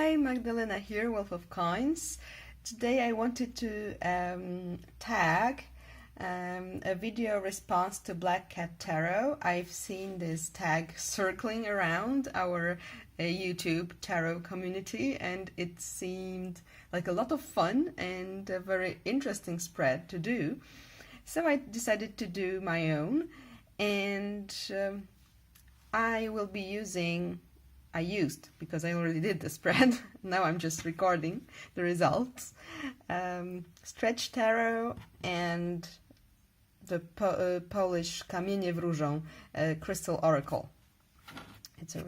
Hi, Magdalena here, Wolf of Coins. Today I wanted to tag a video response to Black Cat Tarot. I've seen this tag circling around our YouTube tarot community, and it seemed like a lot of fun and a very interesting spread to do. So I decided to do my own, and I will be used, because I already did the spread, now I'm just recording the results, Stretch Tarot and the Polish Kamienie Wróżą Crystal Oracle. It's a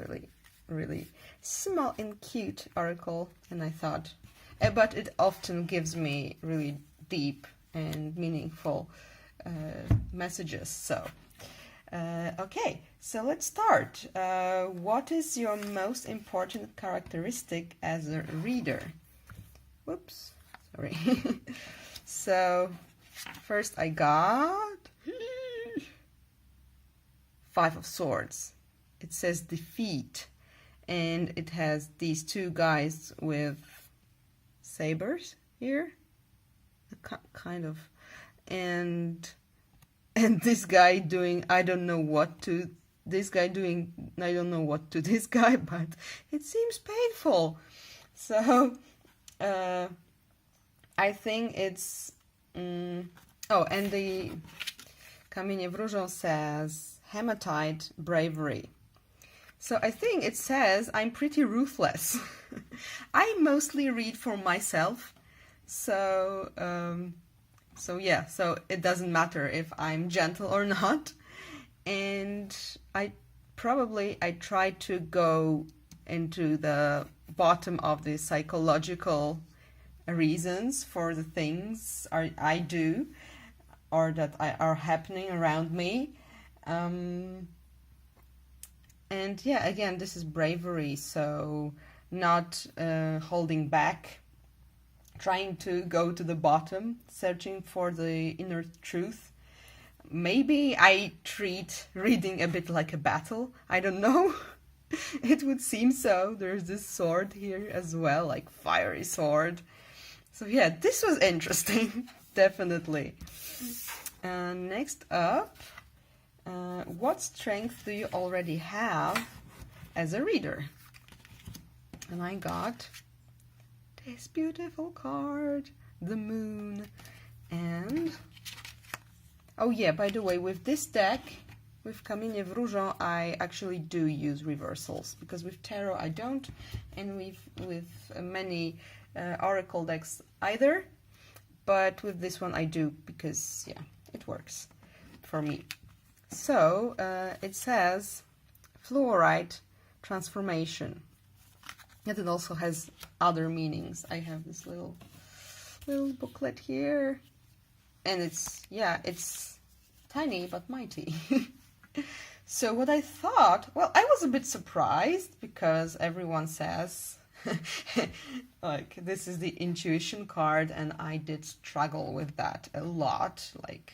really small and cute oracle, and I thought, but it often gives me really deep and meaningful messages, so okay, so let's start. What is your most important characteristic as a reader? Whoops, sorry. So first I got Five of Swords. It says defeat, and it has these two guys with sabers here, kind of, and this guy doing I don't know what to this guy, but it seems painful. So I think it's oh, and the Kamienie Wróżą says hematite bravery. So I think it says I'm pretty ruthless. I mostly read for myself, so yeah, so it doesn't matter if I'm gentle or not. And I try to go into the bottom of the psychological reasons for the things I do or that are happening around me. And yeah, again, this is bravery, so not holding back, trying to go to the bottom, searching for the inner truth. Maybe I treat reading a bit like a battle. I don't know. It would seem so. There's this sword here as well, like fiery sword. So yeah, this was interesting, definitely. Next up, what strength do you already have as a reader? And I got this beautiful card, the moon. And oh yeah, by the way, with this deck, with Kamienie Wróżą, I actually do use reversals, because with tarot I don't, and with many oracle decks either, but with this one I do, because yeah, it works for me. So it says fluorite transformation. And it also has other meanings. I have this little booklet here, and it's tiny but mighty. So what I thought, well, I was a bit surprised, because everyone says like this is the intuition card, and I did struggle with that a lot. Like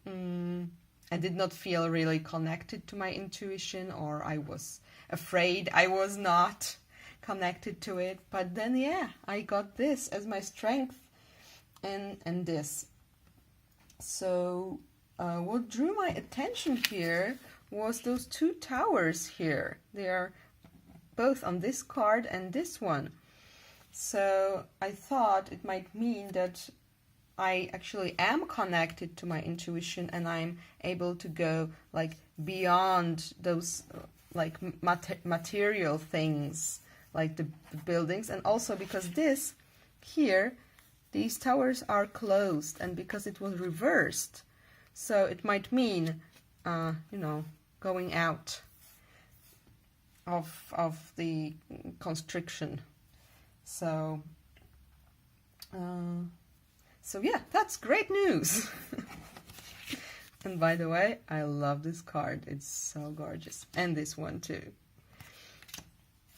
I did not feel really connected to my intuition, or I was afraid I was not connected to it. But then yeah, I got this as my strength, and this. So what drew my attention here was those two towers here. They are both on this card and this one. So I thought it might mean that I actually am connected to my intuition, and I'm able to go like beyond those like material things, like the buildings. And also because this here, these towers are closed, and because it was reversed, so it might mean you know, going out of the constriction. So so yeah, that's great news. And by the way, I love this card, it's so gorgeous, and this one too.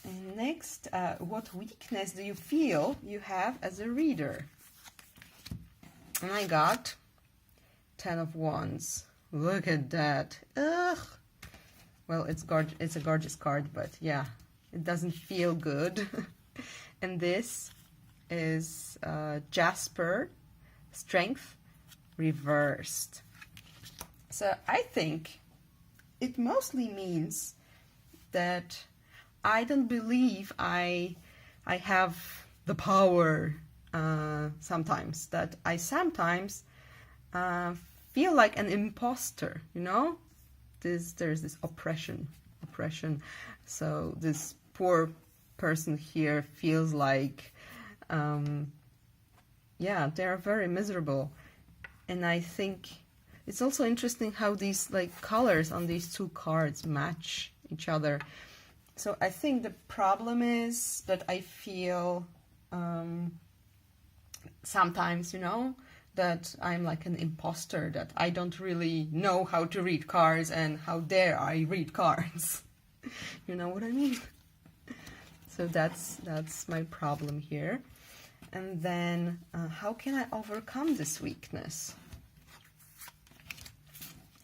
And next, what weakness do you feel you have as a reader? And I got 10 of Wands. Look at that. Ugh. Well, it's a gorgeous card, but yeah, it doesn't feel good. And this is Jasper, strength reversed. So I think it mostly means that I don't believe I have the power sometimes, that I sometimes feel like an imposter, you know? There's this oppression. So this poor person here feels like, yeah, they're very miserable. And I think it's also interesting how these like colors on these two cards match each other. So I think the problem is that I feel sometimes, you know, that I'm like an imposter, that I don't really know how to read cards, and how dare I read cards. You know what I mean? So that's my problem here. And then how can I overcome this weakness?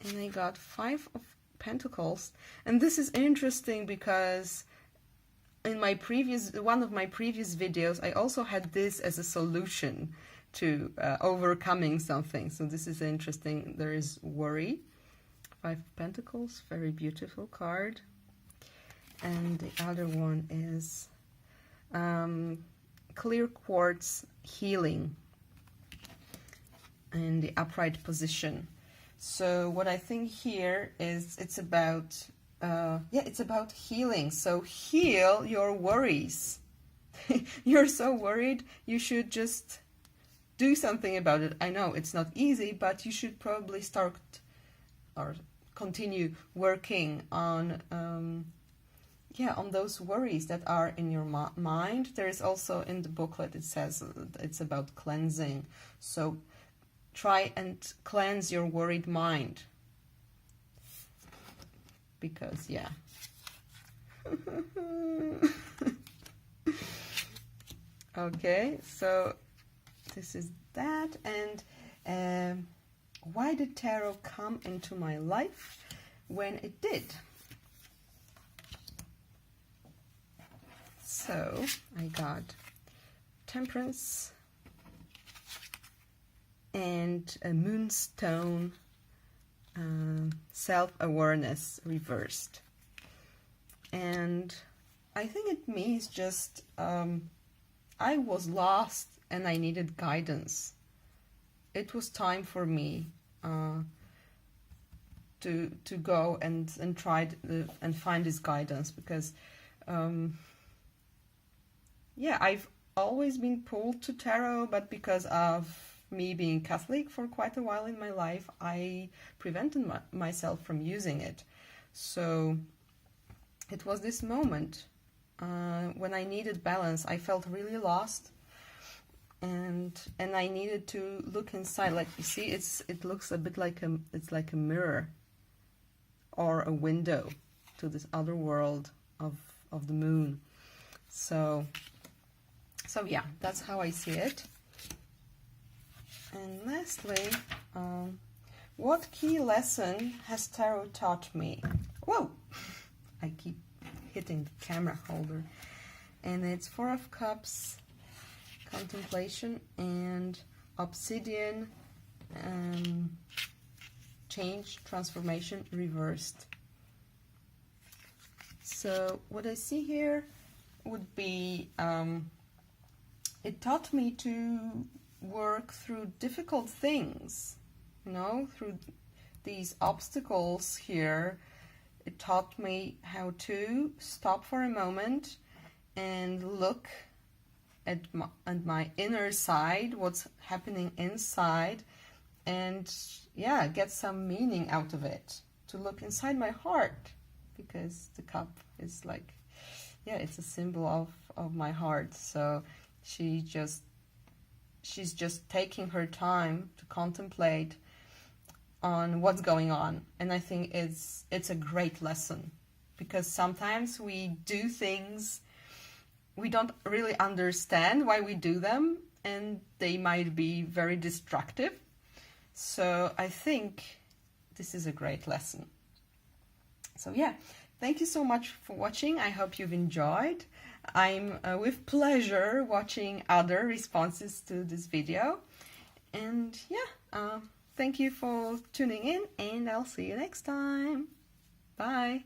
And I got 5 of Pentacles. And this is interesting because in my one of my previous videos, I also had this as a solution to overcoming something. So this is interesting. There is worry. 5 of Pentacles, very beautiful card. And the other one is clear quartz, healing, in the upright position. So what I think here is it's about it's about healing. So heal your worries. You're so worried, you should just do something about it. I know it's not easy, but you should probably start or continue working on on those worries that are in your mind. There is also in the booklet, it says it's about cleansing. So try and cleanse your worried mind. Because, yeah. Okay, so this is that. And why did tarot come into my life when it did? So I got Temperance and a Moonstone, self-awareness reversed. And I think it means just I was lost and I needed guidance. It was time for me to go and try and find this guidance, because I've always been pulled to tarot, but because of me being Catholic for quite a while in my life, I prevented myself from using it. So it was this moment when I needed balance. I felt really lost, and I needed to look inside. Like you see, it looks a bit like it's like a mirror or a window to this other world of the moon. So yeah, that's how I see it. And lastly, what key lesson has tarot taught me? Whoa! I keep hitting the camera holder. And it's 4 of Cups, contemplation, and obsidian, change, transformation, reversed. So what I see here would be, it taught me to work through difficult things, you know, through these obstacles here. It taught me how to stop for a moment and look at my inner side, what's happening inside, and yeah, get some meaning out of it. To look inside my heart, because the cup is like, yeah, it's a symbol of my heart. So she's just taking her time to contemplate on what's going on. And I think it's a great lesson, because sometimes we do things we don't really understand why we do them, and they might be very destructive. So I think this is a great lesson. So yeah, thank you so much for watching. I hope you've enjoyed. I'm with pleasure watching other responses to this video. And yeah, thank you for tuning in, and I'll see you next time. Bye.